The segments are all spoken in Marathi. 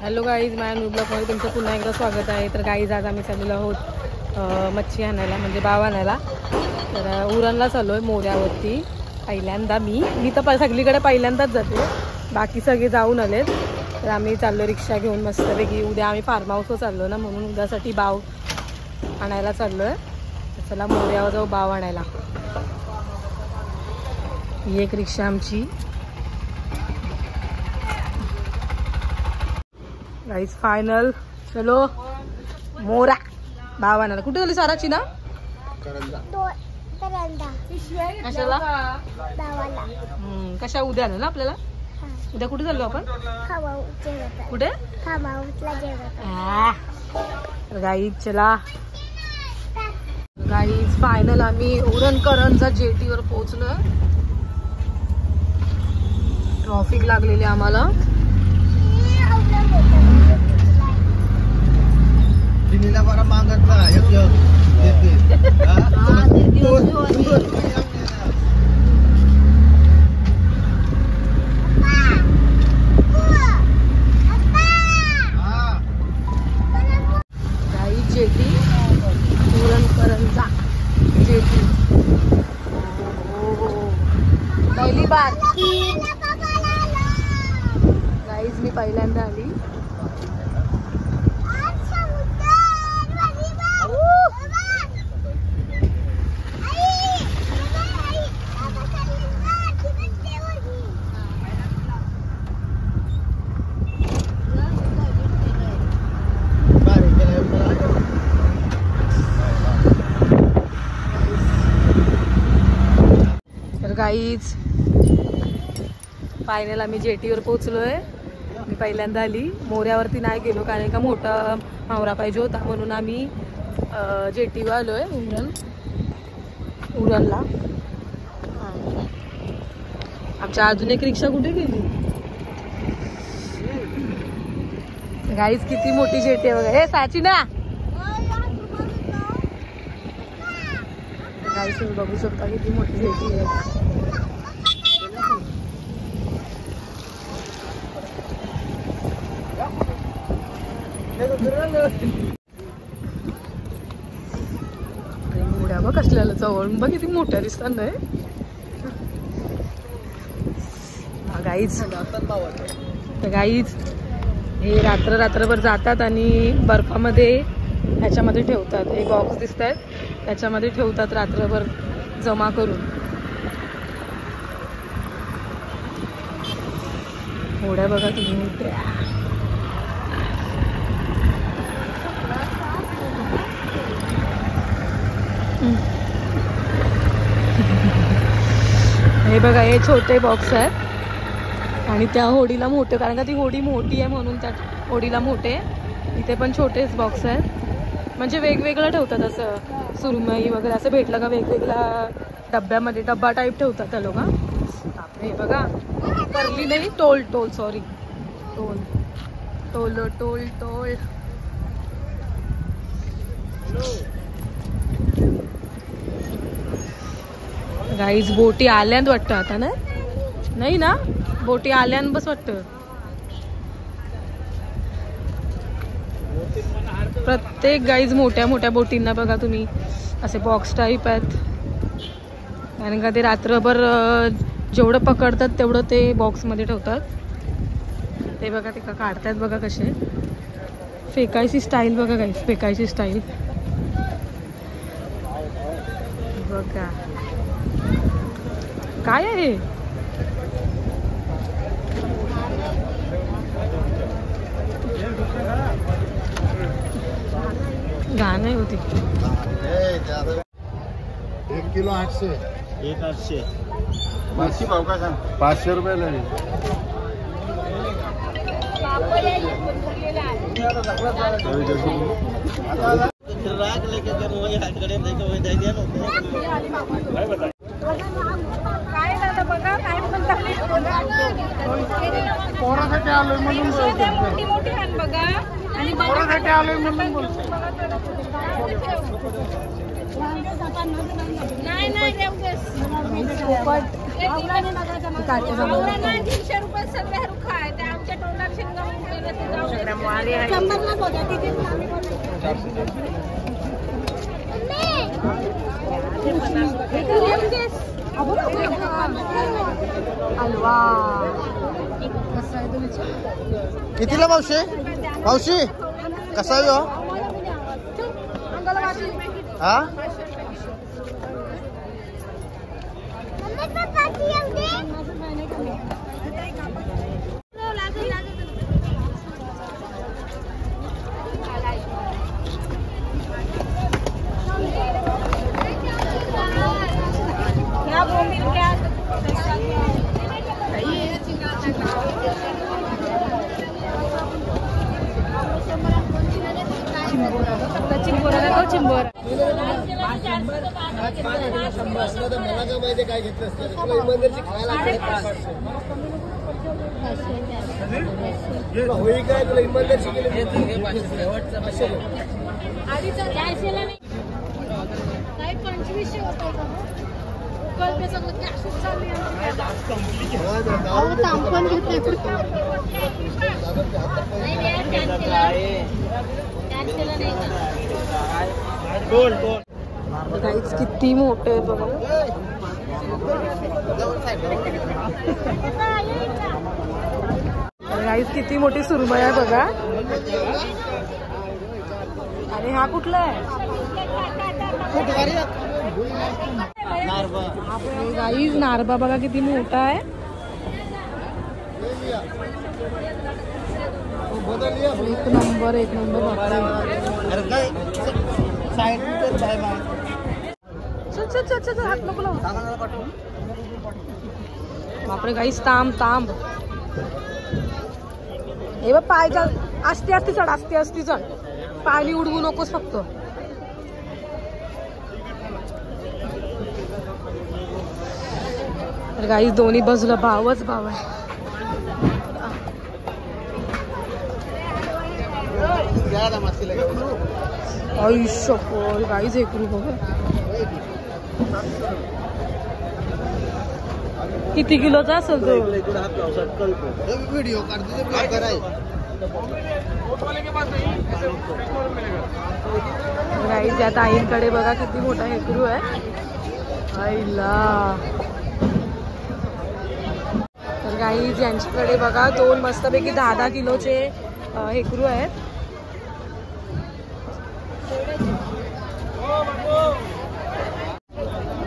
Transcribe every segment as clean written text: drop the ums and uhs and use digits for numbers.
हॅलो गाईज, माझ्या न्यू ब्लॉगमध्ये तुमचं पुन्हा एकदा स्वागत आहे. तर गाईज आज आम्ही चाललेलो आहोत मच्छी आणायला, म्हणजे बाव आणायला. तर उरणला चाललो आहे मोऱ्यावरती. पहिल्यांदा मी तर सगळीकडे पहिल्यांदाच जाते, बाकी सगळे जाऊन आलेत. तर आम्ही चाललो रिक्षा घेऊन मस्तपैकी. उद्या आम्ही फार्म हाऊसवर चाललो ना, म्हणून उद्यासाठी बाव आणायला चाललो आहे. चला मोऱ्यावर जाऊ बाव आणायला. ही एक रिक्षा आमची. गाईज फायनल चलो मोरा बाव आणायला. कुठे झाली साराची ना? कशाला? कशा उद्या ना आपल्याला. उद्या कुठे चाललो आपण? कुठे? गाईज चला. गाईज फायनल आम्ही उरणकरंजा जेटीवर पोहोचलो. ट्रॉफिक लागलेली आम्हाला. बरा मागत गाई जेटी उरणकरंजा जेटी. पहिली बार गाईज मी पहिल्यांदा आली. गाईज फायनल आम्ही जेटीवर पोहोचलोय. मी पहिल्यांदा आली. मोऱ्यावरती नाही गेलो, कारण का मोठा मावरा पाहिजे होता, म्हणून आम्ही जेटीवर आलोय उरणला. आमच्या अजून एक रिक्षा कुठे गेली? गाईज किती मोठी जेटी आहे बघा. हे साची ना गाईज, तुम्ही बघू शकता किती मोठी जेटी आहे. मोड्या बघ कसल्याला जवळ बघ, किती मोठ्या दिसतात नाही गाईज. तर गाईज हे रात्रभर जातात आणि बर्फामध्ये ह्याच्यामध्ये ठेवतात. हे बॉक्स दिसत आहेत, त्याच्यामध्ये ठेवतात रात्रभर जमा करून. मोड्या बघा तुम्ही मोठ्या. हे बघा, हे छोटे बॉक्स आहेत आणि त्या होडीला मोठे, कारण का ती होडी मोठी आहे म्हणून त्या होडीला मोठे. इथे पण छोटेच बॉक्स आहेत, म्हणजे वेगवेगळं ठेवतात. असं सुरमई वगैरे असं भेटलं का वेगवेगळ्या डब्यामध्ये, डब्बा टाईप ठेवतात त्या लोक. हे बघा, करली नाही, टोल सॉरी टोल. गाईज बोटी आल्यान वाटतं आता ना? नाही ना, बोटी आल्यान बस वाटतं. प्रत्येक गाईज मोठ्या मोठ्या बोटींना बघा तुम्ही असे बॉक्स टाईप आहेत, कारण का ते रात्रभर जेवढं पकडतात तेवढं ते बॉक्समध्ये ठेवतात. ते बघा ते काढतात बघा कसे. फेकायची स्टाईल बघा गाईज, फेकायची स्टाईल बघा काय आहे. गाणं होती. 1 किलो 800. 800 मासी भाव का सांग? 500 रुपये लागेल. राग लेके कर वही हातकडे लेके वही दे दिया काय बता काय दादा बघा काय म्हणतात. पोरासाठी आलोय म्हणून मोठी मोठी हात बघा आणि पोरासाठी आलोय म्हणून बोलतो. हलवा कितीला मावशी? मावशी कसा आहे हो? हा चिंबोरा मला काय माहिती काय घेतलं होई काय तुला इमानदारशी गाईज किती मोठे आहे बघा. गाईज किती मोठी सुरमई आहे बघा. आणि हा कुठला आहे? गाईज नारबा बघा किती मोठा आहे. एक नंबर एक नंबर. हात नको लावू. बापरे गाईस तांब तांब. हे बघ पायच्या असते असते चढ असते असते चढ. पाणी उडवू नकोस फक्त. गाईस दोन्ही बाजूला भावच भाव आहे. आयुष्य गाईज एक रुपये. किती किलोचा असेल तो? व्हिडिओ गाईज त्या ताईंकडे बघा किती मोठा हेकरू आहे. आईला तर गाईज यांच्याकडे बघा दोन मस्तपैकी 10-10 किलोचे हेकरू आहेत.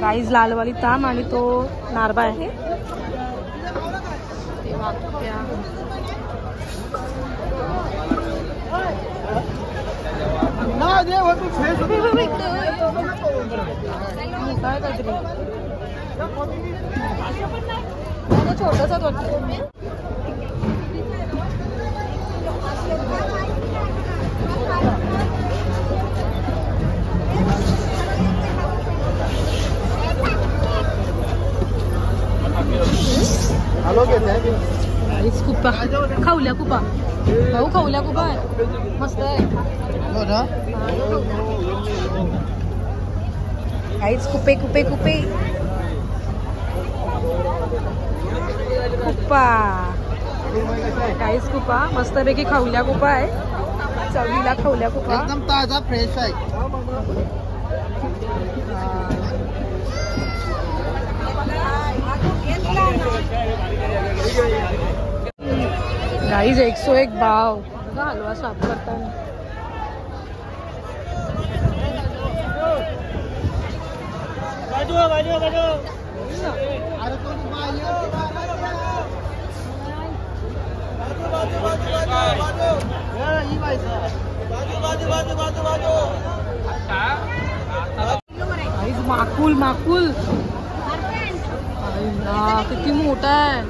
गाईज लालवाली ताम आणि तो नारबा आहे. काय काहीतरी छोटच वाटतं. कुप्पा खाऊल्या कुपा भाऊ खाऊल्या कुपा आहे मस्त आहे. काहीच कुपे कुपे कुपे कुप्पा. काहीच कुपा मस्तपैकी खाऊल्या कुपा आहे. चवीला खाऊल्या कुपा एकदम ताजा फ्रेश आहे. गाईज 101 भाव. हलवा साफ करताना माकुल माकुल. किती मोठा आहे.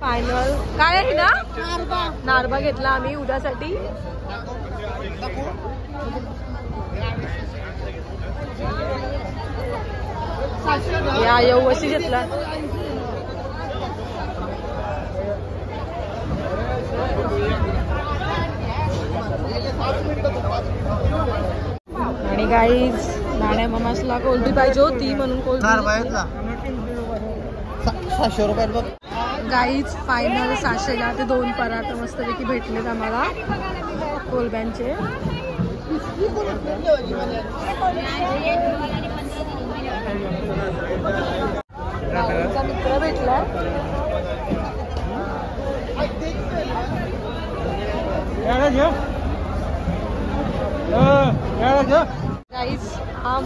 फायनल काय आहे ना नारबा घेतला आम्ही उद्यासाठी. या यवशी घेतला. आणि गाईज नाण्या मामासला कोलबी पाहिजे होती म्हणून कोलबी 700 रुपयात बघ. गाईज फायनल 600ला ते 2 पराठे मस्तपैकी भेटलेत आम्हाला कोलब्यांचे. गाईचा मित्र भेटला. गाईज हा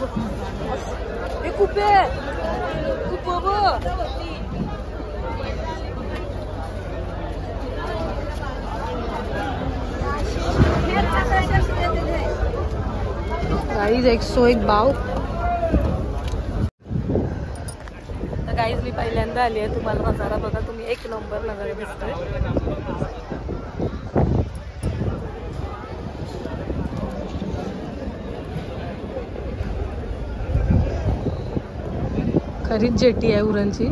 हे कुपे गाईज 101 भाव. तर गाईज मी पहिल्यांदा आली आहे. तुम्हाला नजारा बघा तुम्ही, 1 नंबर नजारा दिसतोय. खरीच जेटी आहे उरणची.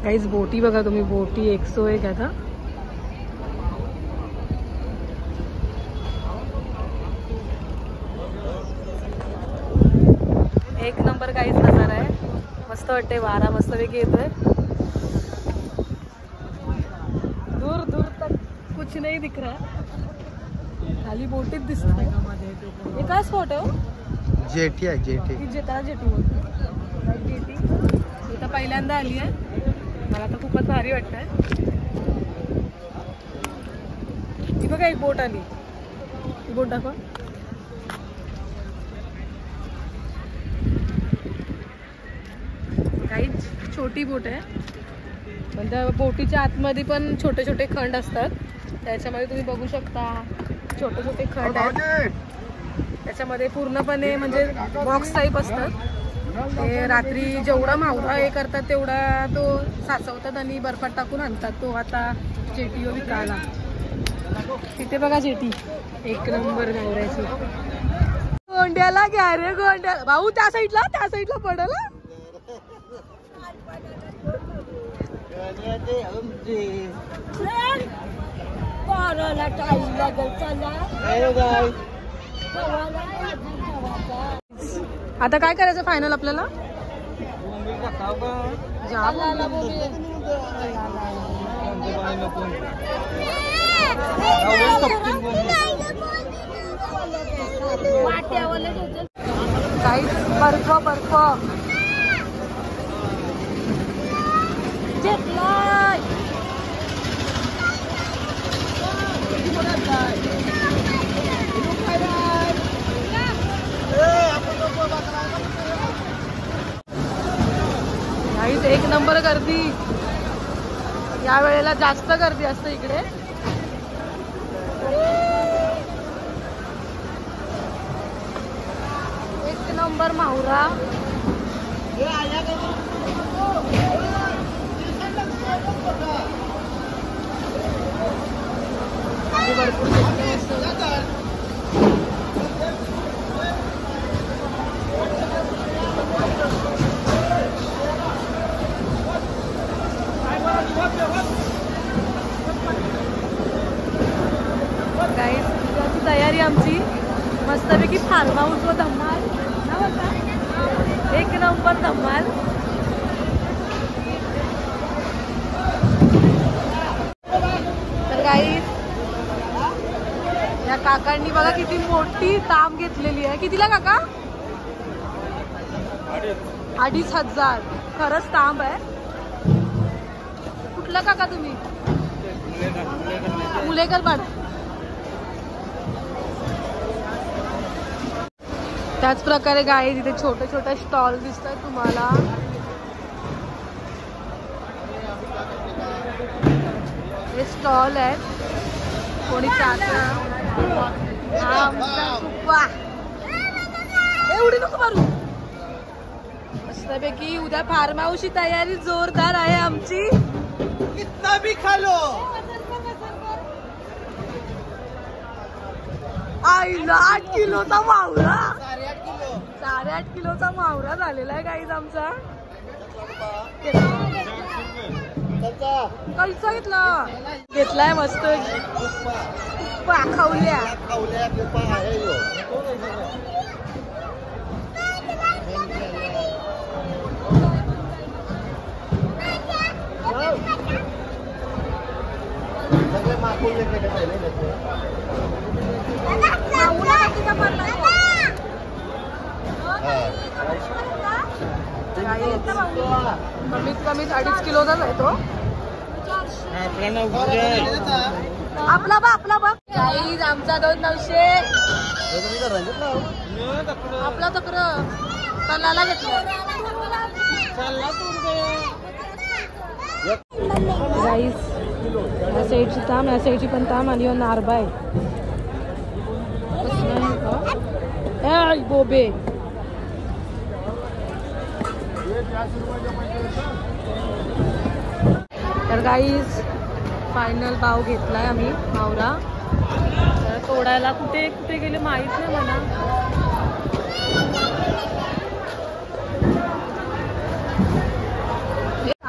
गाईज बोटी बघा तुम्ही, बोटी 101 आता. एक नंबर गाईज नजारा आहे. मस्त वाटते, वारा मस्तपैकी येतोय. दूर दूर तक कुछ नाही दिख रहा, खाली बोटीत दिसतोय. हे काय स्पॉट आहे? जेटी आहे जेटी. त्याला जेटी बोलतो. जेटी इथं पहिल्यांदा आली आहे. मला तर खूपच भारी वाटतंय. ही बघा एक बोट आली. ही बोट दाखवा. काहीच छोटी बोट आहे, पण त्या बोटीच्या आतमध्ये पण छोटे छोटे खंड असतात. त्याच्यामध्ये तुम्ही बघू शकता छोटे छोटे खंड आहेत. त्याच्यामध्ये पूर्णपणे म्हणजे बॉक्स टाईप असतात. ते रात्री जेवढा मावळा हे करतात तेवढा तो साचवतात आणि बर्फात टाकून आणतात. तो आता जेटीवर विकायला. तिथे बघा जेटी 1 नंबर गावऱ्याची. गोंड्याला घ्या रे गोंड्या भाऊ. त्या साईडला पडल. आता काय करायचं फायनल आपल्याला? काही बर्फ घेतलाय. काहीच 1 नंबर गर्दी. या वेळेला जास्त गर्दी असते इकडे. एक नंबर माहुरा. भरपूर गाईस तयारी आमची मस्तपैकी फार्म हाऊस व धम्माल. 1 नंबर धम्माल. तर गाईस या काकांनी बघा किती मोठी ताम घेतलेली आहे. कितीला काका? 2,500. खरंच तांब आहे. कुठला काका तुम्ही? मुलेकर पाड. त्याच प्रकारे गाई तिथे छोटे छोटे स्टॉल दिसत आहेत तुम्हाला. हे स्टॉल आहेत. कोणी चाचा एवढी नको मारू. मस्तपैकी उद्या फार्म हाऊसची तयारी जोरदार आहे आमची. कितना भी खा लो. आईला 8 किलोचा मावरा. 8.5 किलोचा मावरा झालेला आहे गाईज आमचा. कैसा घेतलाय मस्त खावल्या. कमीत कमीत 2.5 किलोचाच आहे तो. आपला बाप गाईज आमचा 2,900. आपला तक्र तलाला घेतला गाईज. या साईडची ताम, या साईडची पण ताम आणि नारबा आहे. बोबे तर गाईज फायनल भाव घेतलाय आम्ही मावरा. तर तोडायला कुठे कुठे गेले माहित नाही मला.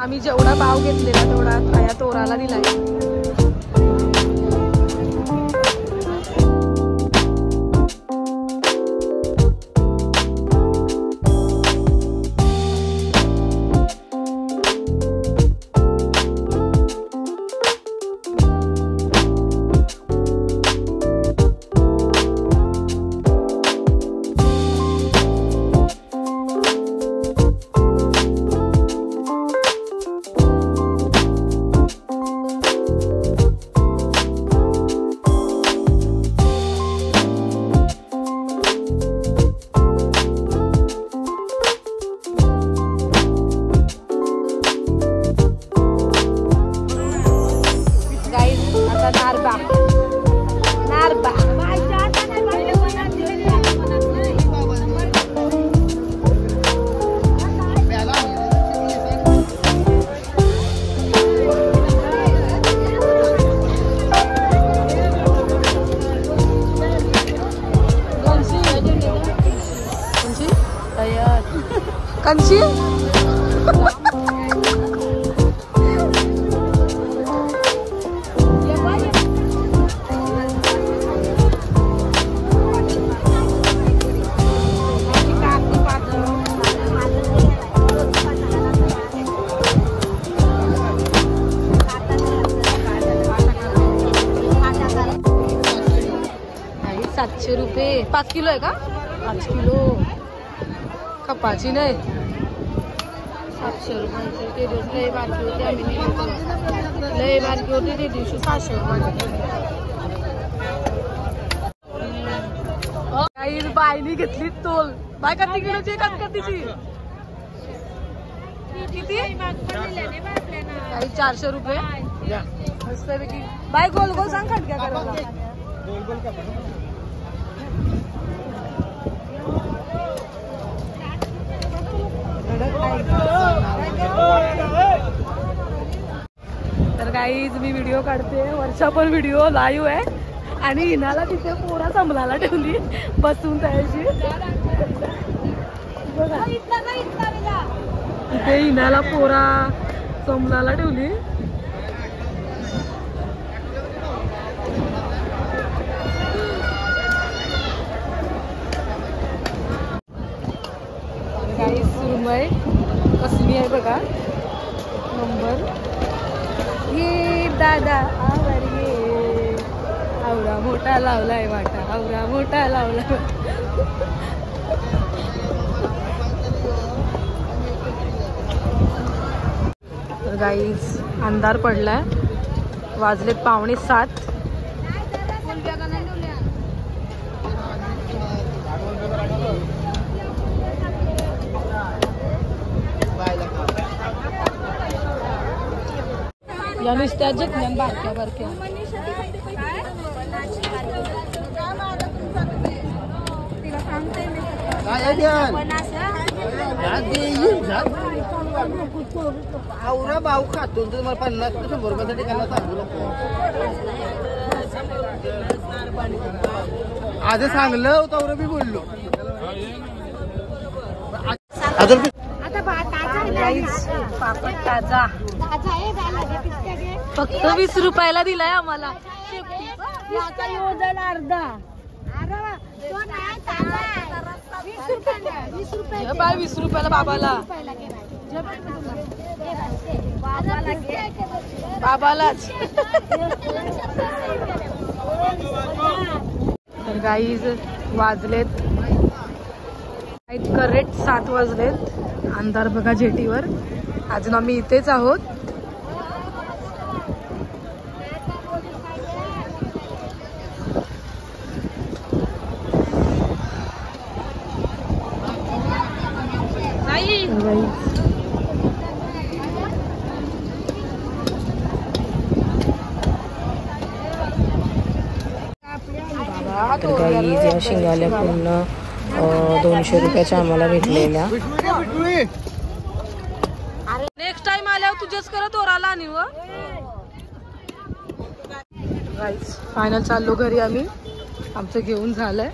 आम्ही जेवढा भाव घेतलेला तेवढा या तोराला दिलाय. कंची ₹700. 5 किलो आहे का? 5 किलो कपाची नाही. 700 रुपयाचे ते दिवस लय बारकी होती. आम्ही लय बारकी होती ते दिवशी 700 रुपये. काही बायनी घेतली तोल. बाय का तिकडची कत्तीची किती? काही 400 रुपये. मस्तपैकी बाय गोल गोल सांग खटक्या करायला. तर गाईज मी व्हिडिओ काढते. वर्षा पण व्हिडिओ लाईव्ह आहे आणि हिनाला तिथे पोरा संभलाला ठेवली बसून त्याची. तिथे हिनाला पोरा संभलाला ठेवली. गाईज सुरमई कसली आहे बघा. नंबर ये दादा आवर ये. आवरा मोठा लावलाय वाटा. आवरा मोठा लावला. गाईज अंधार पडलाय, वाजलेत 6:45. या नुसत्या जगण्यान बारक्या बारक्या. आवरा भाऊ खातो तुम्हाला 50 ते 100 रुपयासाठी त्यांना सांगू नको. आज सांगलं होतं मी बोललो. पापड ताजा फक्त 20 रुपयाला दिलाय आम्हाला. अर्धा 20 रुपयाला बाबाला. बाबालाच. तर गाईज वाजलेत करेक्ट 7 वाजलेत. अंधार बघा जेटीवर. अजून आम्ही इथेच आहोत. तर गाईज या शिंगाल्या पूर्ण 200 रुपयाच्या आम्हाला भेटलेल्या. नेक्स्ट टाइम आल्यावर तुझ्याच करत ओराला आणि गाईज फायनल चाललो घरी आम्ही. आमचं घेऊन झालंय.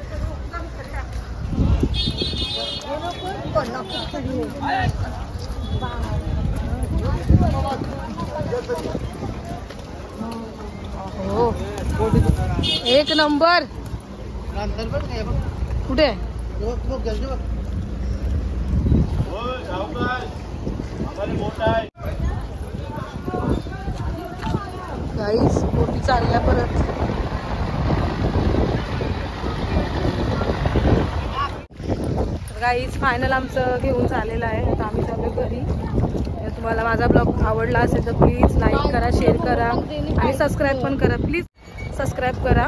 हो एक नंबर. कुठे गाईस मोठी चालल्या परत. गाईस फायनल आमचं घेऊन झालेलं आहे. आता आम्ही चालू घरी. तुम्हाला माझा ब्लॉग आवडला असेल तर प्लीज लाईक करा, शेअर करा आणि सबस्क्राईब पण करा. प्लीज सबस्क्राईब करा.